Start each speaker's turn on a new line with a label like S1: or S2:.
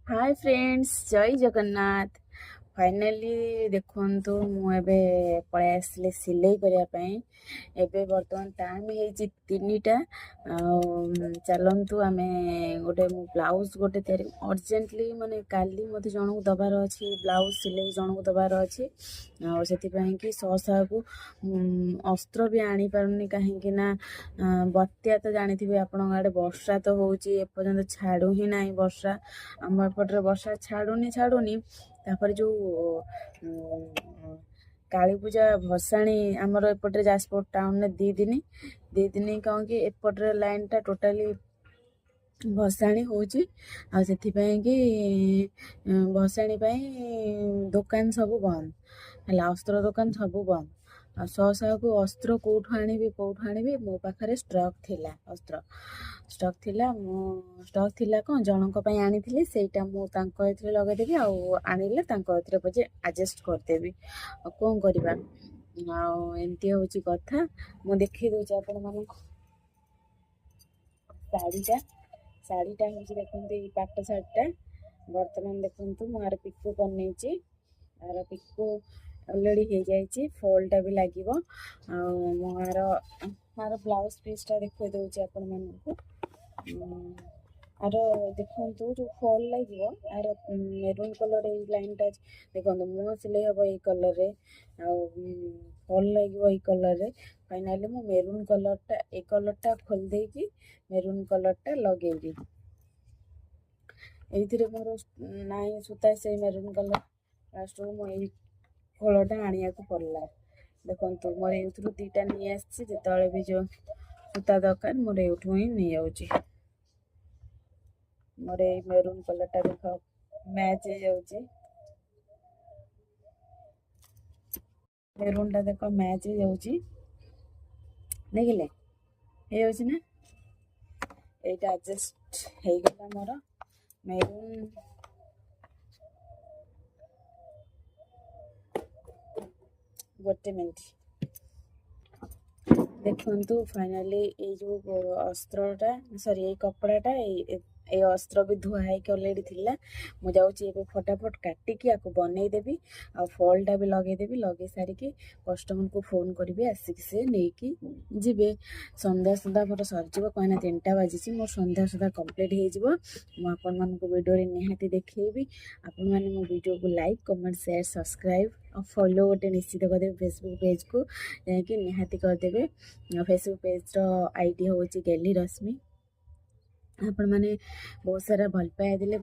S1: Hi friends, जय Jagannath. Finally देखंतु मु एबे पळै आसले सिलाई करिया पई। एबे वर्तमान टाइम हेजी 3टा। चलंतु आमे गोटे मु ब्लाउज गोटे तयारी अर्जेंटली माने काली मते जणକୁ दबार अछि। ब्लाउज सिलाई जणକୁ दबार अछि आ सेति पई कि सहसा को अस्त्र भी आनी पारुनी काहेकि ना बत्या तो जानिथिबे आपन आडे वर्षा तो होउची एपर्यंत छाडू ही नाही वर्षा। ଆମ ଏପଟରେ ବର୍ଷା ଛାଡ଼ୁନି। ତାପରେ କାଳୀ ପୂଜା ଭସାଣି ଆମର ଏପଟରେ ଯାଜପୁର ଟାଉନରେ ଦି ଦିନ କ'ଣ କି ଏପଟରେ ଲାଇନଟା ଟୋଟାଲି ଭସାଣି ହଉଛି। ଆଉ ସେଥିପାଇଁ କି ଭସାଣି ପାଇଁ ଦୋକାନ ସବୁ ବନ୍ଦ ହେଲା, ଅସ୍ତ୍ର ଦୋକାନ ସବୁ ବନ୍ଦ। ଆଉ ଶହକୁ ଅସ୍ତ୍ର କୋଉଠୁ ଆଣିବି ମୋ ପାଖରେ ଷ୍ଟକ୍ ଥିଲା। ମୁଁ ଷ୍ଟକ୍ ଥିଲା କ'ଣ ଜଣଙ୍କ ପାଇଁ ଆଣିଥିଲି, ସେଇଟା ମୁଁ ତାଙ୍କ ଏଥିରେ ଲଗେଇଦେବି ଆଉ ଆଣିଲେ ତାଙ୍କ ଏଥିରେ ପଛେ ଆଡ଼ଜଷ୍ଟ କରିଦେବି। ଆଉ କ'ଣ କରିବା, ଆଉ ଏମିତି ହେଉଛି କଥା। ମୁଁ ଦେଖେଇ ଦେଉଛି ଆପଣମାନଙ୍କୁ ଶାଢ଼ୀଟା ହେଉଛି ଦେଖନ୍ତୁ, ଏଇ ପାଟ ଶାଢ଼ୀଟା ବର୍ତ୍ତମାନ ଦେଖନ୍ତୁ ମୁଁ ଆର ପିକୋ ବନେଇଛି। ଆର ପିକୋ ଅଲରେଡ଼ି ହେଇଯାଇଛି, ଫଲ୍ଟା ବି ଲାଗିବ। ଆଉ ମୁଁ ଆର ବ୍ଲାଉଜ ପିସ୍ଟା ଦେଖେଇ ଦେଉଛି ଆପଣମାନଙ୍କୁ। ଆର ଦେଖନ୍ତୁ ଯୋଉ ଫଲ୍ ଲାଗିବ, ଆର ମେରୁନ୍ କଲର୍ ଏଇ ଲାଇନ୍ଟା ଦେଖନ୍ତୁ, ମୁହଁ ସିଲେଇ ହବ ଏଇ କଲର୍ରେ, ଆଉ ଫଲ୍ ଲାଗିବ ଏଇ କଲର୍ରେ। ଫାଇନାଲି ମୁଁ ମେରୁନ୍ କଲର୍ଟା ଏଇ କଲର୍ଟା ଖୋଲି ଦେଇକି ମେରୁନ୍ କଲର୍ଟା ଲଗେଇବି। ଏଇଥିରେ ମୋର ନାହିଁ ସୂତା, ସେଇ ମେରୁନ୍ କଲର୍ ଲାଷ୍ଟକୁ ମୁଁ ଏଇ ଫଳଟା ଆଣିବାକୁ ପଡ଼ିଲା। ଦେଖନ୍ତୁ ମୋର ଏଇଥିରୁ 2ଟା ନେଇ ଆସିଛି, ଯେତେବେଳେ ବି ଯୋଉ ସୂତା ଦରକାର ମୋର ଏଇଠୁ ହିଁ ନେଇଯାଉଛି। ମୋର ଏଇ ମେରୁନ୍ କଲର୍ଟା ଦେଖ ମ୍ୟାଚ୍ ହେଇଯାଉଛି, ମେରୁନ୍ଟା ଦେଖ ମ୍ୟାଚ୍ ହେଇଯାଉଛି, ଦେଖିଲେ ହେଇଯାଉଛି ନା। ଏଇଟା ଆଡ଼ଜଷ୍ଟ ହେଇଗଲା ମୋର ମେରୁନ୍। ଗୋଟେ ମିନିଟ୍ ଦେଖନ୍ତୁ, ଫାଇନାଲି ଏଇ ଯୋଉ ଅସ୍ତ୍ରଟା ଏଇ କପଡ଼ାଟା ଏଇ ଅସ୍ତ୍ର ବି ଧୁଆ ହେଇକି ଅଲରେଡ଼ି ଥିଲା। ମୁଁ ଯାଉଛି ଏବେ ଫଟାଫଟ କାଟିକି ଆକୁ ବନେଇଦେବି, ଆଉ ଫଲ୍ଟା ବି ଲଗେଇଦେବି। ଲଗେଇ ସାରିକି କଷ୍ଟମରକୁ ଫୋନ୍ କରିବି, ଆସିକି ସେ ନେଇକି ଯିବେ। ସନ୍ଧ୍ୟା ସୁଦ୍ଧା ମୋର ସରିଯିବ, କାହିଁକିନା 3ଟା ବାଜିଛି। ମୋର ସନ୍ଧ୍ୟା ସୁଦ୍ଧା କମ୍ପ୍ଲିଟ୍ ହେଇଯିବ। ମୁଁ ଆପଣମାନଙ୍କୁ ଭିଡ଼ିଓରେ ନିହାତି ଦେଖେଇବି। ଆପଣମାନେ ମୋ ଭିଡ଼ିଓକୁ ଲାଇକ୍, କମେଣ୍ଟ, ସେୟାର, ସବସ୍କ୍ରାଇବ୍ ଆଉ ଫଲୋ ଗୋଟେ ନିଶ୍ଚିତ କରିଦେବେ। ଫେସବୁକ୍ ପେଜ୍କୁ ଯାଇକି ନିହାତି କରିଦେବେ। ଫେସବୁକ୍ ପେଜ୍ର ଆଇଡି ହେଉଛି ଗେଲି ରଶ୍ମି। ଆପଣମାନେ ବହୁତ ସାରା ଭଲ ପାଇବା ଦେଲେ।